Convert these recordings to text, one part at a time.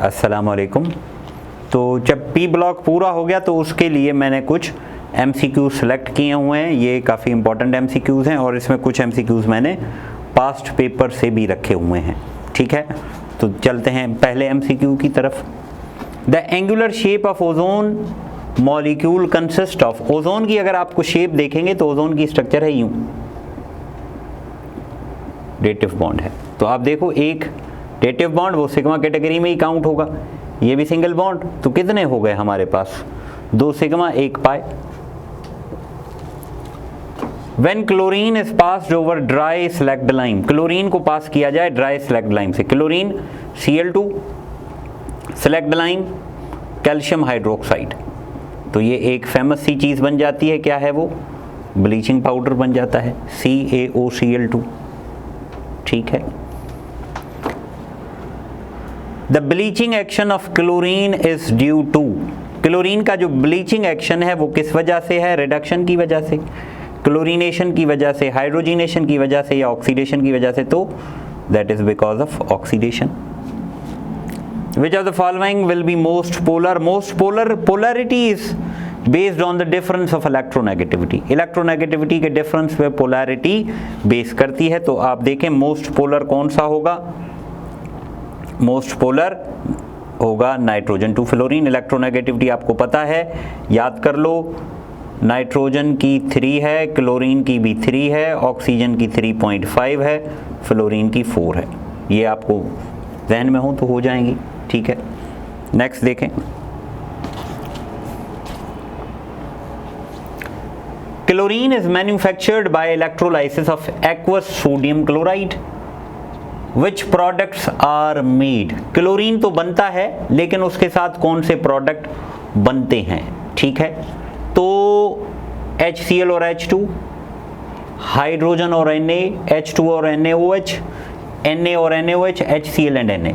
अस्सलाम वालेकुम। तो जब पी ब्लॉक पूरा हो गया तो उसके लिए मैंने कुछ MCQ सेलेक्ट किए हुए हैं। ये काफ़ी इंपॉर्टेंट MCQs हैं और इसमें कुछ MCQs मैंने पास्ट पेपर से भी रखे हुए हैं। ठीक है, तो चलते हैं पहले MCQ की तरफ। The angular shape of ozone molecule consist of. Ozone की अगर आपको शेप देखेंगे तो ओजोन की स्ट्रक्चर है यूं, डेटिव बॉन्ड है। तो आप देखो एक डेटिव बॉन्ड वो सिग्मा कैटेगरी में ही काउंट होगा। ये भी सिंगल बॉन्ड, तो कितने हो गए हमारे पास? 2 sigma 1 pi. When chlorine is passed over dry slacked lime, chlorine को पास किया जाए ड्राई स्लैक्ड लाइम से, chlorine Cl2 slaked lime calcium hydroxide, तो ये एक फेमस सी चीज़ बन जाती है। क्या है वो? ब्लीचिंग पाउडर बन जाता है, CaOCl2। ठीक है। The bleaching action of chlorine is due to. Chlorine का जो ब्लीचिंग एक्शन है वो किस वजह से है? रिडक्शन की वजह से, क्लोरीनेशन की वजह से, हाइड्रोजिनेशन की वजह से या ऑक्सीडेशन की वजह से। तो that is because of oxidation. Which of the following will be most polar? Most polar, polarity is based on the difference of electronegativity. Electronegativity के डिफरेंस पे पोलैरिटी बेस करती है। तो आप देखें मोस्ट पोलर कौन सा होगा? मोस्ट पोलर होगा नाइट्रोजन टू फ्लोरीन। इलेक्ट्रोनेगेटिविटी आपको पता है, याद कर लो। नाइट्रोजन की 3 है, क्लोरीन की भी 3 है, ऑक्सीजन की 3.5 है, फ्लोरीन की 4 है। ये आपको जहन में हो तो हो जाएंगी। ठीक है, नेक्स्ट देखें। Chlorine is manufactured by electrolysis of aqueous sodium chloride. Which products are made? Chlorine तो बनता है लेकिन उसके साथ कौन से प्रोडक्ट बनते हैं? ठीक है, तो HCl और H2, हाइड्रोजन और Na, H2 और NaOH, Na और NaOH, HCl एंड Na।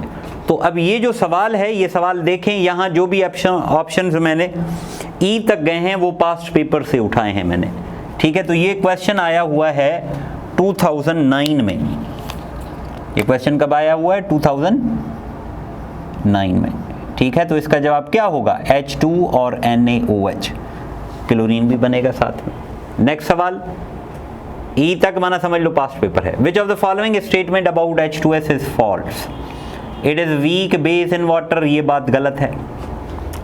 तो अब ये जो सवाल है, ये सवाल देखें, यहाँ जो भी ऑप्शंस मैंने E तक गए हैं वो पास्ट पेपर से उठाए हैं मैंने। ठीक है, तो ये क्वेश्चन आया हुआ है 2009 में। ये क्वेश्चन कब आया हुआ है? 2009 में। ठीक है, तो इसका जवाब क्या होगा? H2 और NaOH। क्लोरीन भी बनेगा साथ में। नेक्स्ट सवाल, E तक माना समझ लो पास्ट पेपर है। Which of the following statement about H2S is false? It is weak base in water, ये बात गलत है।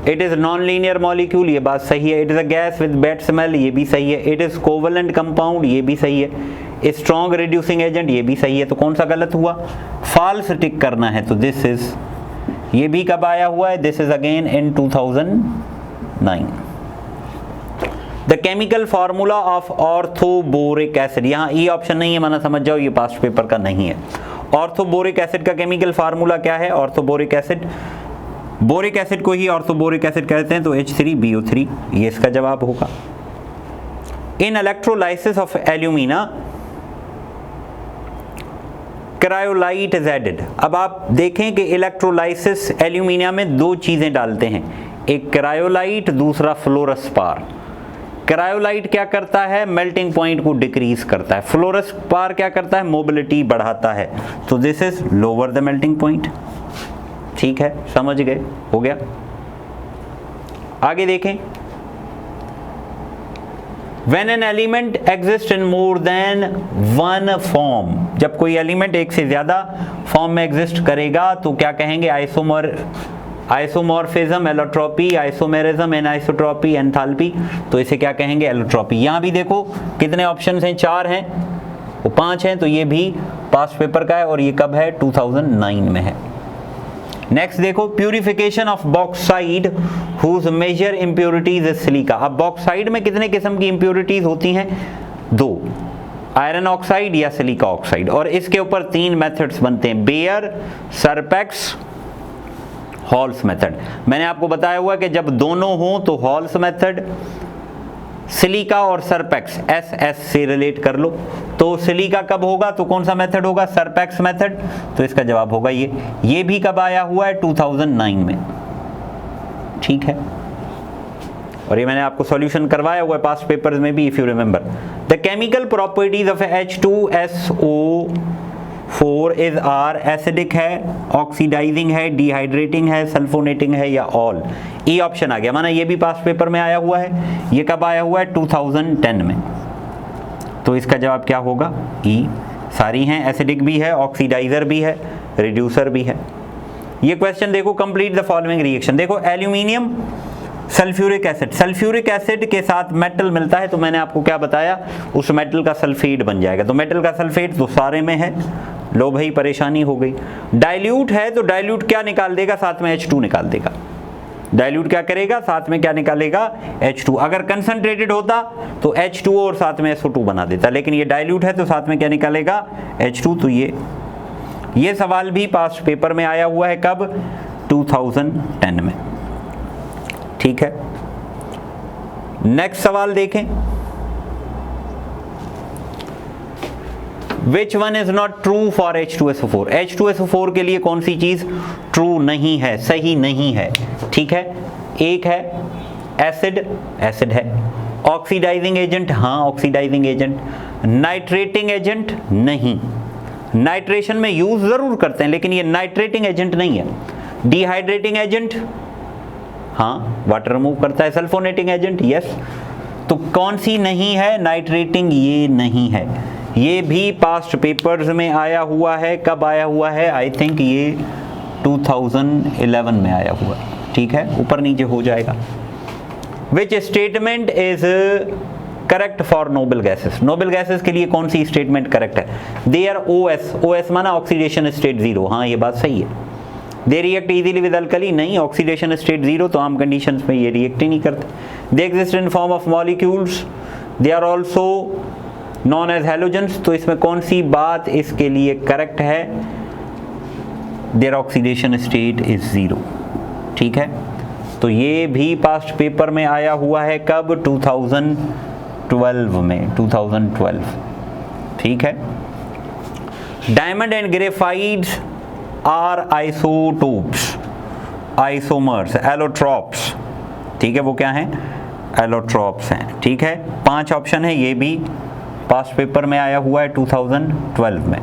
It is non linear molecule, ये बात सही है। It is a gas with bad smell, ये भी सही है। इट इज कोवलेंट कंपाउंड, ये भी सही है। स्ट्रॉन्ग रिड्यूसिंग एजेंट, ये भी सही है। तो कौन सा गलत हुआ? फॉल्स टिक करना है। तो दिस इज, ये भी कब आया हुआ है? This is again in 2009। The chemical formula of orthoboric acid, यहाँ ई ऑप्शन नहीं है माना समझ जाओ, ये पास्ट पेपर का नहीं है। ऑर्थोबोरिक एसिड का केमिकल फार्मूला क्या है? ऑर्थोबोरिक एसिड, बोरिक एसिड को ही ऑर्थोबोरिक एसिड कहते हैं, तो H3BO3, ये इसका जवाब होगा। In electrolysis of alumina cryolite is added. अब आप देखें कि इलेक्ट्रोलाइसिस एल्यूमिनियम में 2 चीजें डालते हैं, एक क्रायोलाइट, दूसरा फ्लोरस्पार। क्रायोलाइट क्या करता है? मेल्टिंग पॉइंट को डिक्रीज करता है। फ्लोरस्पार क्या करता है? मोबिलिटी बढ़ाता है। तो this is lower the melting point. ठीक है, समझ गए? हो गया। आगे देखें। When an element exists in more than one form, जब कोई एलिमेंट एक से ज्यादा फॉर्म में एग्जिस्ट करेगा तो क्या कहेंगे? Isomorphism, allotropy, isomerism, anisotropy, enthalpy. तो इसे क्या कहेंगे? एलोट्रोपी। यहां भी देखो कितने ऑप्शंस हैं? 4 हैं, वो 5 हैं, तो ये भी पास्ट पेपर का है और ये कब है? 2009 में है। नेक्स्ट देखो, purification of bauxite whose major impurities is silica. अब बॉक्साइड में कितने किस्म की इंप्योरिटीज होती हैं? 2, आयरन ऑक्साइड या सिलिका ऑक्साइड। और इसके ऊपर 3 मेथड्स बनते हैं, बेयर, सरपेक्स, हॉल्स मेथड। मैंने आपको बताया हुआ कि जब दोनों हो तो हॉल्स मेथड, सिलिका और सरपेक्स SS से रिलेट कर लो। तो सिलिका कब होगा तो कौन सा मेथड होगा? सरपेक्स मेथड। तो इसका जवाब होगा ये भी कब आया हुआ है? 2009 में। ठीक है, और ये मैंने आपको सॉल्यूशन करवाया हुआ है पास्ट पेपर्स में भी, if you remember. The chemical properties of H2SO 4 is are, acidic है, ऑक्सीडाइजिंग है, डिहाइड्रेटिंग है, सल्फोनेटिंग है या ऑल। ई ऑप्शन आ गया, माना ये भी पास्ट पेपर में आया हुआ है। ये कब आया हुआ है? 2010 में। तो इसका जवाब क्या होगा? ई। सारी हैं, एसिडिक भी है, ऑक्सीडाइजर भी है, रिड्यूसर भी है। ये क्वेश्चन देखो, कंप्लीट द फॉलोइंग रिएक्शन। देखो aluminium sulphuric acid, sulphuric acid के साथ मेटल मिलता है तो मैंने आपको क्या बताया, उस मेटल का सल्फेट बन जाएगा। तो मेटल का सल्फेट तो सारे में है, लो भाई परेशानी हो गई। डाइल्यूट है तो डाइल्यूट क्या निकाल देगा? साथ में H2 निकाल देगा। डाइल्यूट क्या करेगा? साथ में क्या निकालेगा? H2। अगर कंसंट्रेटेड होता तो H2 और साथ में SO2 बना देता, लेकिन ये डाइल्यूट है तो साथ में क्या निकालेगा? H2। तो ये सवाल भी पास्ट पेपर में आया हुआ है, कब? 2010 में। ठीक है, नेक्स्ट सवाल देखें। Which one is not true for H2SO4? H2SO4 के लिए कौन सी चीज ट्रू नहीं है, सही नहीं है? ठीक है, एक है एसिड, एसिड है। ऑक्सीडाइजिंग एजेंट, हाँ ऑक्सीडाइजिंग एजेंट। नाइट्रेटिंग एजेंट, नहीं। नाइट्रेशन में यूज जरूर करते हैं लेकिन ये नाइट्रेटिंग एजेंट नहीं है। डिहाइड्रेटिंग एजेंट, हाँ वाटर रिमूव करता है। सल्फोनेटिंग एजेंट, यस। तो कौन सी नहीं है? नाइट्रेटिंग, ये नहीं है। ये भी पास्ट पेपर्स में आया हुआ है। कब आया हुआ है? आई थिंक ये 2011 में आया हुआ है। ठीक है, ऊपर नीचे हो जाएगा। Which statement is correct for noble gases? Noble gases के लिए कौन सी स्टेटमेंट करेक्ट है? दे आर OS, OS माना ऑक्सीडेशन स्टेट 0, हाँ ये बात सही है। They react easily with alkali, नहीं, ऑक्सीडेशन स्टेट 0 तो आम कंडीशंस में ये रिएक्ट ही नहीं करते। They exist in form of molecules, they are also known as halogens, तो इसमें कौन सी बात इसके लिए करेक्ट है? Their oxidation state is 0। ठीक है, तो ये भी पास्ट पेपर में आया हुआ है, कब? 2012 में, 2012। ठीक है, diamond and graphites are isotopes, isomers, allotropes. ठीक है, वो क्या हैं? एलोट्रॉप्स हैं। ठीक है, 5 ऑप्शन है, ये भी पास्ट पेपर में आया हुआ है 2012 में।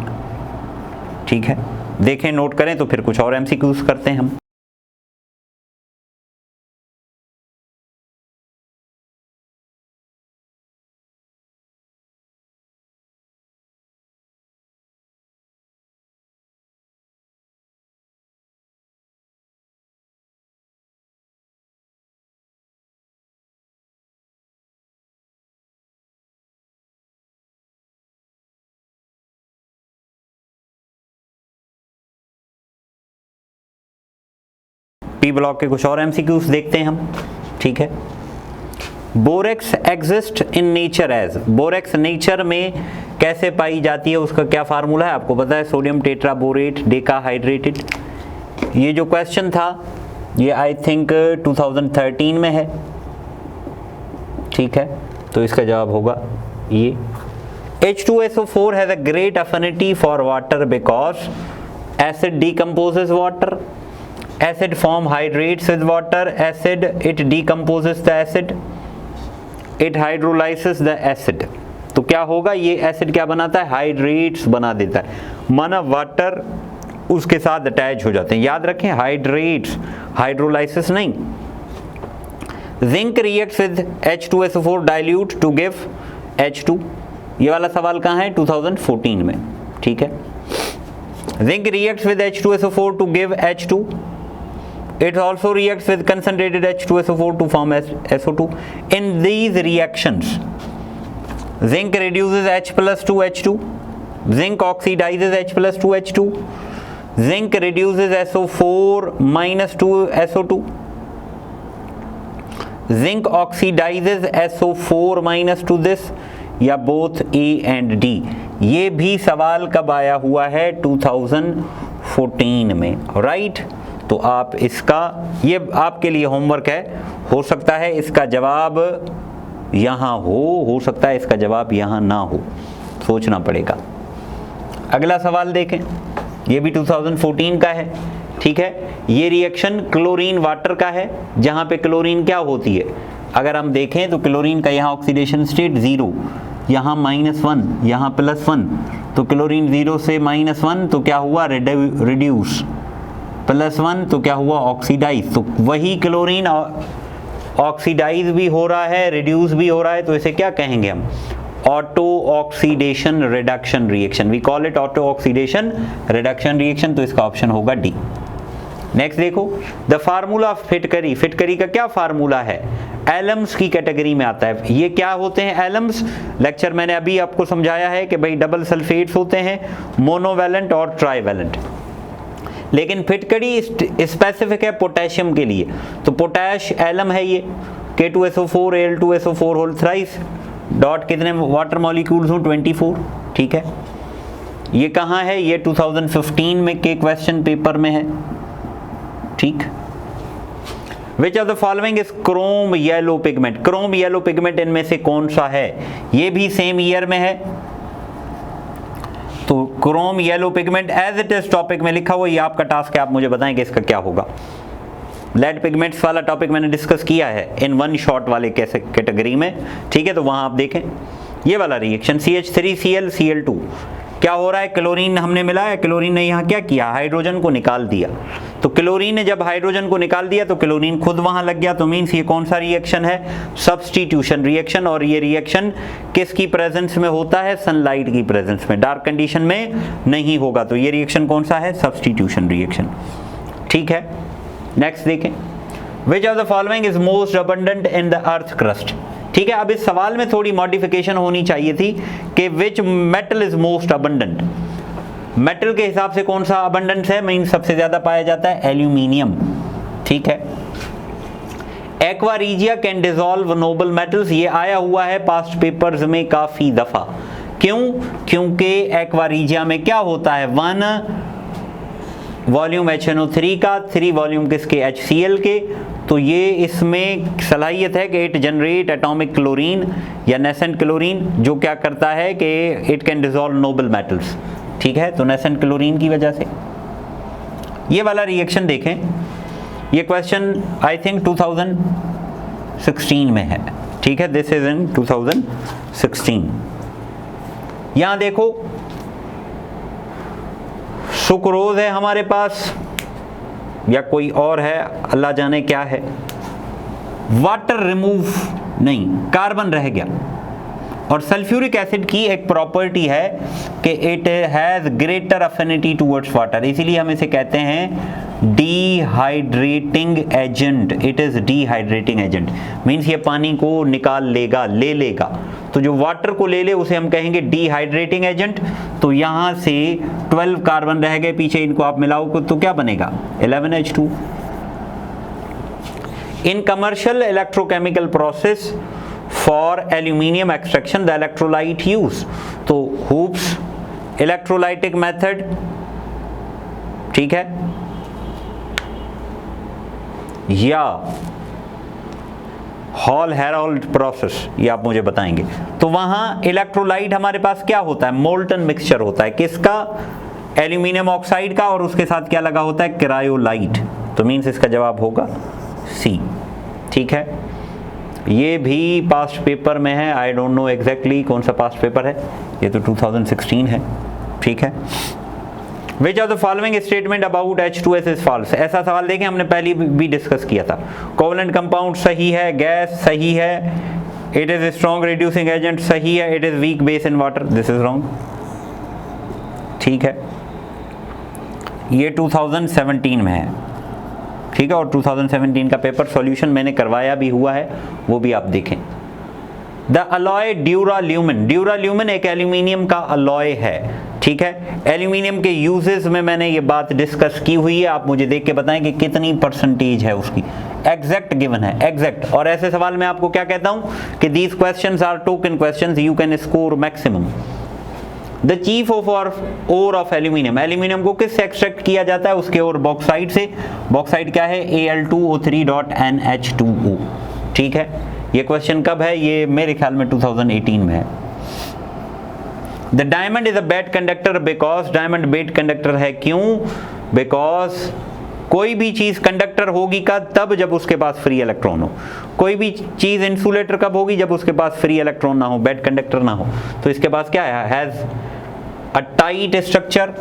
ठीक है, देखें, नोट करें, तो फिर कुछ और MCQs करते हैं हम। P ब्लॉक के कुछ और MCQs देखते हैं हम। ठीक है, borax exist in nature as, borax nature में कैसे पाई जाती है, उसका क्या फार्मूला है? आपको पता है, सोडियम टेट्राबोरेट डेकाहाइड्रेटेड। ये जो क्वेश्चन था ये आई थिंक 2013 में है। ठीक है, तो इसका जवाब होगा ये। H2SO4 has a great affinity for water because acid decomposes water, acid form hydrates with water, acid it decomposes the acid, it hydrolyzes the acid। तो क्या होगा? ये एसिड क्या बनाता है? हाइड्रेट्स बना देता है, माना वाटर उसके साथ अटैच हो जाते हैं। याद रखें, हाइड्रेट्स, हाइड्रोलाइसिस नहीं। Zinc reacts with H2SO4 dilute to give H2। ये वाला सवाल कहाँ है? 2014 में। ठीक है, zinc reacts with H2SO4 to give H2। It also reacts with concentrated H2SO4 to form SO2. In these reactions, zinc reduces H plus to H2, zinc oxidizes H plus to H2, zinc reduces SO4 minus to SO2, zinc oxidizes SO4 minus to this, या both A and D। ये भी सवाल कब आया हुआ है? 2014 में, right? तो आप इसका, ये आपके लिए होमवर्क है। हो सकता है इसका जवाब यहाँ हो सकता है इसका जवाब यहाँ ना हो, सोचना पड़ेगा। अगला सवाल देखें, ये भी 2014 का है। ठीक है, ये रिएक्शन क्लोरीन वाटर का है, जहाँ पे क्लोरीन क्या होती है? अगर हम देखें तो क्लोरीन का यहाँ ऑक्सीडेशन स्टेट 0, यहाँ -1, यहाँ +1, तो क्लोरीन 0 से -1 तो क्या हुआ, रिड्यूस, +1 तो क्या हुआ, ऑक्सीडाइज। तो वही क्लोरीन ऑक्सीडाइज भी हो रहा है, रिड्यूस भी हो रहा है, तो इसे क्या कहेंगे हम, auto oxidation reduction reaction. We call it auto oxidation reduction reaction, तो इसका ऑप्शन होगा डी। नेक्स्ट देखो, द फार्मूला ऑफ फिटकरी। फिटकरी का क्या फार्मूला है, एलम्स की कैटेगरी में आता है। ये क्या होते हैं एलम्स, लेक्चर मैंने अभी आपको समझाया है कि भाई डबल सल्फेट्स होते हैं, मोनोवैलेंट और ट्राईवैलेंट। लेकिन फिटकरी स्पेसिफिक है पोटेशियम के लिए, तो पोटैश एलम है ये, K2SO4 Al2SO4 whole thrice, dot कितने वाटर मॉलिक्यूल्स हों, 24, ठीक है। ये कहाँ है, ये 2015 में के क्वेश्चन पेपर में है, ठीक। विच of the following is Chrome yellow pigment. Chrome yellow pigment इनमें से कौन सा है, ये भी सेम ईयर में है, तो chrome yellow pigment as it is topic में लिखा हुआ, ये आपका टास्क है, आप मुझे बताएं कि इसका क्या होगा। लेड पिगमेंट्स वाला टॉपिक मैंने डिस्कस किया है इन वन शॉट वाले कैसे कैटेगरी में, ठीक है, तो वहां आप देखें ये वाला रिएक्शन CH3Cl Cl2 क्या हो रहा है, क्लोरीन हमने मिलाया, क्लोरीन ने यहाँ क्या किया, हाइड्रोजन को निकाल दिया। तो क्लोरीन ने जब हाइड्रोजन को निकाल दिया तो क्लोरीन खुद वहां लग गया, तो मीन्स ये कौन सा रिएक्शन है, सब्स्टिट्यूशन रिएक्शन। और ये रिएक्शन किसकी प्रेजेंस में होता है, सनलाइट की प्रेजेंस में, डार्क कंडीशन में नहीं होगा। तो ये रिएक्शन कौन सा है, सब्स्टिट्यूशन रिएक्शन, ठीक है। नेक्स्ट देखें, विच of the following is most abundant in the earth crust. ठीक है, अब इस सवाल में थोड़ी मॉडिफिकेशन होनी चाहिए थी कि which metal is most abundant. Metal के हिसाब से कौन सा अबंडेंस है, मीन सबसे ज्यादा पाया जाता है एल्यूमिनियम, ठीक है। Aqua regia can dissolve noble metals, ये आया हुआ है पास्ट पेपर्स में काफी दफा। क्यों, क्योंकि एक्वा रीजिया में क्या होता है, 1 वॉल्यूम HNO3 का, 3 वॉल्यूम किसके, HCl के। तो ये इसमें सलाहियत है कि इट जनरेट एटॉमिक क्लोरीन या नेसेंट क्लोरीन, जो क्या करता है कि it can dissolve noble metals, ठीक है। तो नेसेंट क्लोरीन की वजह से ये वाला रिएक्शन देखें, ये क्वेश्चन आई थिंक 2016 में है, ठीक है, दिस इज इन 2016। यहां देखो सुक्रोज है हमारे पास या कोई और है, अल्लाह जाने क्या है। वाटर रिमूव नहीं, कार्बन रह गया। और सल्फ्यूरिक एसिड की एक प्रॉपर्टी है कि it has greater affinity towards water, इसीलिए हम इसे कहते हैं dehydrating agent. It is dehydrating agent, means ये पानी को निकाल लेगा, ले लेगा। तो जो वाटर को ले ले उसे हम कहेंगे डिहाइड्रेटिंग एजेंट। तो यहां से 12 कार्बन रह गए पीछे, इनको आप मिलाओ तो क्या बनेगा, 11H2। In commercial electrochemical process for aluminium extraction the electrolyte use, तो हूप्स इलेक्ट्रोलाइटिक मेथड, ठीक है, या हॉल हेरोल्ड प्रोसेस, ये आप मुझे बताएंगे। तो वहां इलेक्ट्रोलाइट हमारे पास क्या होता है, मोल्टन मिक्सचर होता है, किसका, एल्यूमिनियम ऑक्साइड का, और उसके साथ क्या लगा होता है, क्रायोलाइट। तो मीन्स इसका जवाब होगा सी, ठीक है। ये भी पास्ट पेपर में है, आई डोंट नो एग्जैक्टली कौन सा पास्ट पेपर है, ये तो 2016 है, ठीक है। Which of the following statement about H2S is false? ऐसा सवाल देखें, हमने पहले भी डिस्कस किया था। कोवलेंट कंपाउंड सही है, गैस सही है, it is strong reducing agent सही है, it is weak base in water, this is wrong, ठीक है। ये 2017 में है, ठीक है, और 2017 का पेपर सॉल्यूशन मैंने करवाया भी हुआ है, वो भी आप देखें। द अलॉय ड्यूराल्यूमिन, ड्यूराल्यूमिन एक एल्यूमिनियम का अलॉय है, ठीक है। एल्यूमिनियम के यूजेस में मैंने ये बात डिस्कस की हुई है, आप मुझे देख के बताएं कि कितनी परसेंटेज है उसकी, एग्जैक्ट गिवन है, एग्जैक्ट। और ऐसे सवाल में आपको क्या कहता हूं कि these questions are token questions, you can score maximum. The chief of ore of aluminium, aluminium को किससे एक्सट्रैक्ट किया जाता है, उसके ओर बॉक्साइड से। बॉक्साइड क्या है, Al2O3.NH2O, ठीक है। ये क्वेश्चन कब है, ये मेरे ख्याल में 2018 में है। The diamond is a bad conductor because, diamond bad conductor है क्यों, बिकॉज कोई भी चीज कंडक्ट कंडक्टर होगी तब जब उसके पास फ्री इलेक्ट्रॉन हो। कोई भी चीज़ इंसुलेटर कब होगी? जब उसके पास फ्री इलेक्ट्रॉन ना हो, बैड कंडक्टर ना हो। तो इसके पास क्या है? Has a tight structure,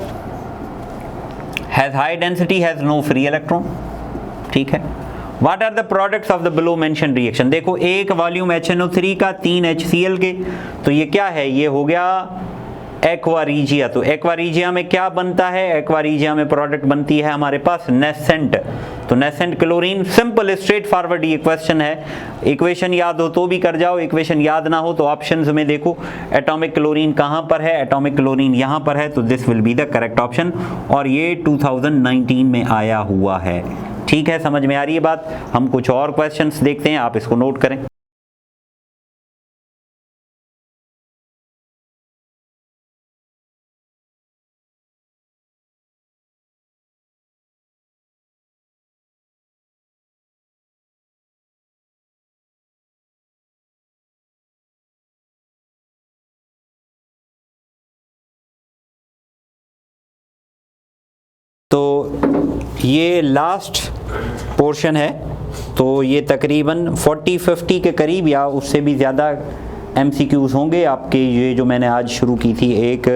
has high density, has no free electron. ठीक है। What are the products of the below mentioned reaction? देखो, एक वॉल्यूम HNO3 का 3 HCl के, तो ये क्या है? ये हो गया एक्वारीजिया। तो एक्वारीजिया में क्या बनता है? एक्वारीजिया में प्रोडक्ट बनती है हमारे पास नेसेंट। तो nascent chlorine. Simple straight forward ये क्वेश्चन है। इक्वेशन याद हो तो भी कर जाओ, इक्वेशन याद ना हो तो ऑप्शंस में देखो एटॉमिक क्लोरीन कहाँ पर है, एटॉमिक क्लोरीन यहाँ पर है, तो this will be the correct option. और ये 2019 में आया हुआ है। ठीक है, समझ में आ रही है बात? हम कुछ और क्वेश्चंस देखते हैं, आप इसको नोट करें। तो ये लास्ट पोर्शन है, तो ये तकरीबन 40-50 के करीब या उससे भी ज़्यादा MCQs होंगे आपके। ये जो मैंने आज शुरू की थी, एक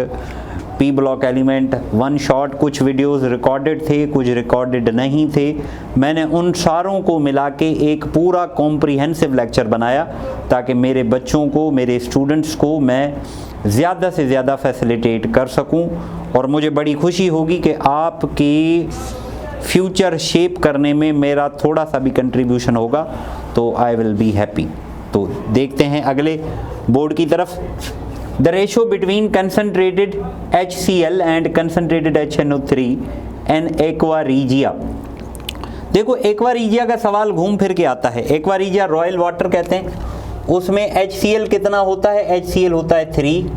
P block element one shot, कुछ वीडियोस रिकॉर्डेड थे, कुछ रिकॉर्डेड नहीं थे। मैंने उन सारों को मिला के एक पूरा कॉम्प्रिहेंसिव लेक्चर बनाया ताकि मेरे बच्चों को, मेरे स्टूडेंट्स को मैं ज़्यादा से ज़्यादा फैसिलिटेट कर सकूं। और मुझे बड़ी खुशी होगी कि आपके फ्यूचर शेप करने में मेरा थोड़ा सा भी कंट्रीब्यूशन होगा, तो आई विल बी हैप्पी। तो देखते हैं अगले बोर्ड की तरफ। The ratio between concentrated HCl and concentrated HNO3 in aqua regia. देखो, एक्वारीजिया का सवाल घूम फिर के आता है। एक्वारीजिया रॉयल वाटर कहते हैं, उसमें HCl कितना होता है? HCl होता है 3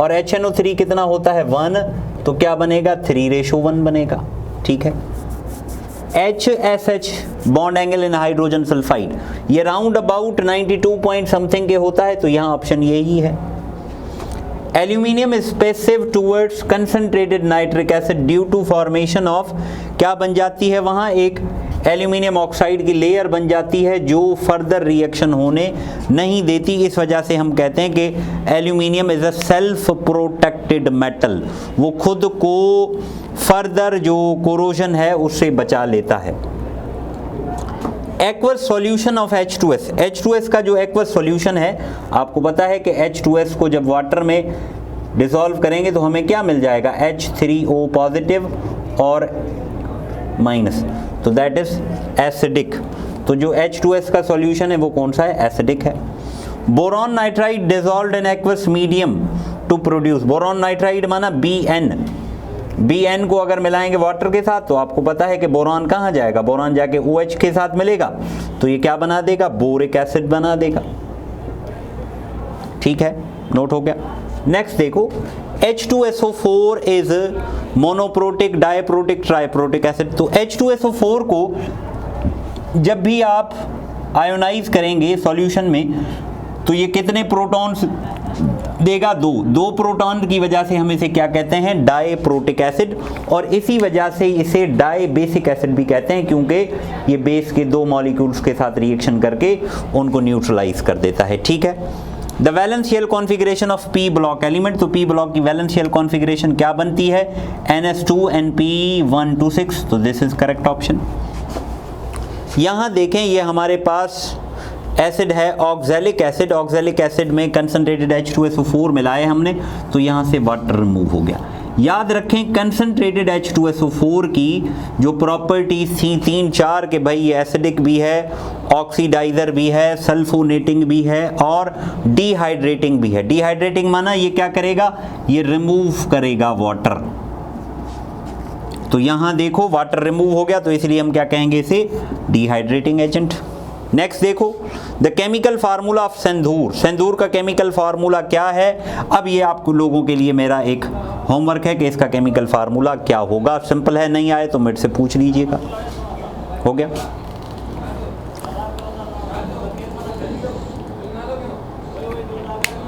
और HNO3 कितना होता है? 1। तो क्या बनेगा? 3:1 बनेगा। ठीक है। HSH bond angle in hydrogen sulphide, ये राउंड अबाउट 92 पॉइंट समथिंग के होता है, तो यहाँ ऑप्शन यही है। Aluminium is passive towards concentrated nitric acid due to formation of, क्या बन जाती है वहाँ? एक एल्यूमिनियम ऑक्साइड की लेयर बन जाती है जो फर्दर रिएक्शन होने नहीं देती। इस वजह से हम कहते हैं कि aluminium is a self protected metal, वो खुद को फर्दर जो कोरोजन है उससे बचा लेता है। Aqueous solution of H2S, H2S का जो एक्वस सॉल्यूशन है, आपको पता है कि H2S को जब वाटर में डिसॉल्व करेंगे तो हमें क्या मिल जाएगा? H3O पॉजिटिव और माइनस, तो दैट इज एसिडिक। तो जो H2S का सॉल्यूशन है वो कौन सा है? एसिडिक है। Boron nitride dissolved in aqueous medium to produce, boron nitride माना Bn को अगर मिलाएंगे वाटर के साथ तो आपको पता है कि बोरॉन कहाँ जाएगा? बोरॉन जाके OH के साथ मिलेगा, तो ये क्या बना देगा? बोरिक एसिड बना देगा। ठीक है, नोट हो गया। नेक्स्ट देखो, H2SO4 is monoprotic, डायप्रोटिक, triprotic acid. तो H2SO4 को जब भी आप आयोनाइज करेंगे सॉल्यूशन में तो ये कितने प्रोटॉन्स देगा? 2 प्रोटॉन की वजह से हम इसे क्या कहते हैं? डायप्रोटिक एसिड। और इसी वजह से इसे डाई बेसिक एसिड भी कहते हैं, क्योंकि ये बेस के 2 मॉलिक्यूल्स के साथ रिएक्शन करके उनको न्यूट्रलाइज कर देता है। ठीक है। The वैलेंशियल configuration of P block element, तो पी ब्लॉक की वैलेंशियल कॉन्फ़िगरेशन क्या बनती है? NS2NP126, तो दिस इज करेक्ट ऑप्शन। यहाँ देखें, ये हमारे पास एसिड है ऑक्सैलिक एसिड, ऑक्सैलिक एसिड में कंसंट्रेटेड H2SO4 मिलाए हमने, तो यहाँ से वाटर रिमूव हो गया। याद रखें, कंसंट्रेटेड H2SO4 की जो प्रॉपर्टीज थी 3-4 के भाई ये एसिडिक भी है, ऑक्सीडाइजर भी है, सल्फोनेटिंग भी है और डिहाइड्रेटिंग भी है। डिहाइड्रेटिंग माना ये क्या करेगा? ये रिमूव करेगा वाटर। तो यहाँ देखो वाटर रिमूव हो गया, तो इसलिए हम क्या कहेंगे? इसे डिहाइड्रेटिंग एजेंट। नेक्स्ट देखो, द केमिकल फार्मूला ऑफ सेंधूर, सेंधूर का केमिकल फार्मूला क्या है? अब ये आपको लोगों के लिए मेरा एक होमवर्क है कि इसका केमिकल फार्मूला क्या होगा। सिंपल है, नहीं आए तो मेरे से पूछ लीजिएगा। हो गया।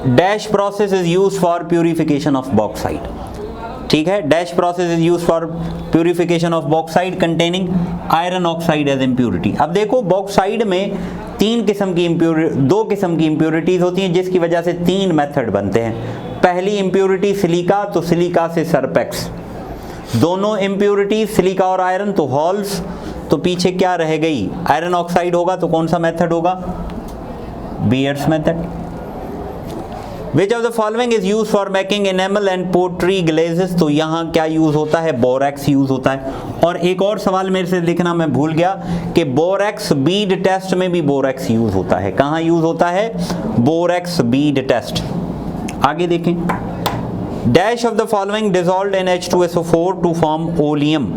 Dash process is used for purification of bauxite. ठीक है। Dash process is use for purification of bauxite containing iron oxide as impurity. अब देखो बॉक्साइड में दो किस्म की इम्प्यूरिटीज होती हैं, जिसकी वजह से 3 मेथड बनते हैं। पहली इम्प्यूरिटी सिलिका, तो सिलिका से सरपेक्स। दोनों इम्प्यूरिटी सिलिका और आयरन तो हॉल्स, तो पीछे क्या रह गई, आयरन ऑक्साइड होगा, तो कौन सा मेथड होगा, Baeyer's method. Which of the following is used for making enamel and pottery glazes? तो यहाँ क्या यूज होता है, बोरैक्स यूज होता है। और एक और सवाल मेरे से लिखना मैं भूल गया कि बोरैक्स बीड टेस्ट में भी बोरैक्स यूज होता है। कहाँ यूज होता है, बोरैक्स बीड टेस्ट। आगे देखें, dash of the following dissolved in H2SO4 to form oleum.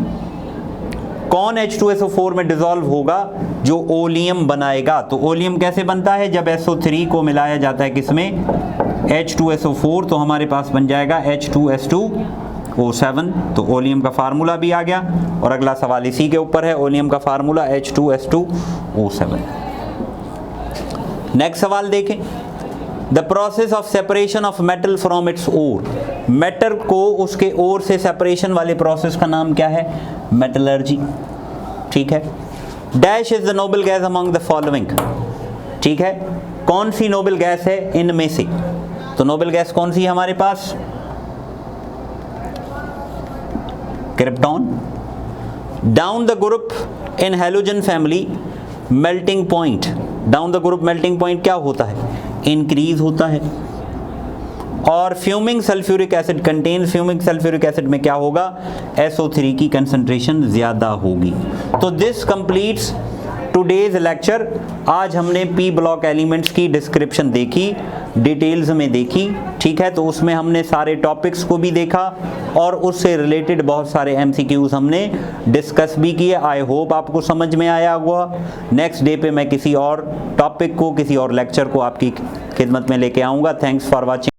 कौन H2SO4 में डिजॉल्व होगा, जो ओलियम बनाएगा। तो ओलियम कैसे बनता है, जब SO3 को मिलाया जाता है किसमें, H2SO4, तो हमारे पास बन जाएगा H2S2O7। तो ओलियम का फार्मूला भी आ गया। और अगला सवाल इसी के ऊपर है, ओलियम का फार्मूला H2S2O7। नेक्स्ट सवाल देखें, the process of separation of metal from its ore. Metal को उसके ओर से सेपरेशन वाले प्रोसेस का नाम क्या है, मेटलर्जी। ठीक है। Dash is the noble gas among the following. ठीक है, कौन सी नोबल गैस है इनमें से, तो नोबल गैस कौन सी है हमारे पास, krypton. Down the group in halogen family melting point. Down the group melting point क्या होता है, इंक्रीज होता है। और fuming sulphuric acid content, fuming sulphuric acid में क्या होगा, SO3 की कंसंट्रेशन ज्यादा होगी। तो दिस कंप्लीट्स टुडेज लेक्चर। आज हमने पी ब्लॉक एलिमेंट्स की डिस्क्रिप्शन देखी, डिटेल्स में देखी। ठीक है, तो उसमें हमने सारे टॉपिक्स को भी देखा और उससे रिलेटेड बहुत सारे MCQs हमने डिस्कस भी किए। आई होप आपको समझ में आया होगा। नेक्स्ट डे पे मैं किसी और टॉपिक को, किसी और लेक्चर को आपकी खिदमत में लेके आऊँगा। Thanks for watching.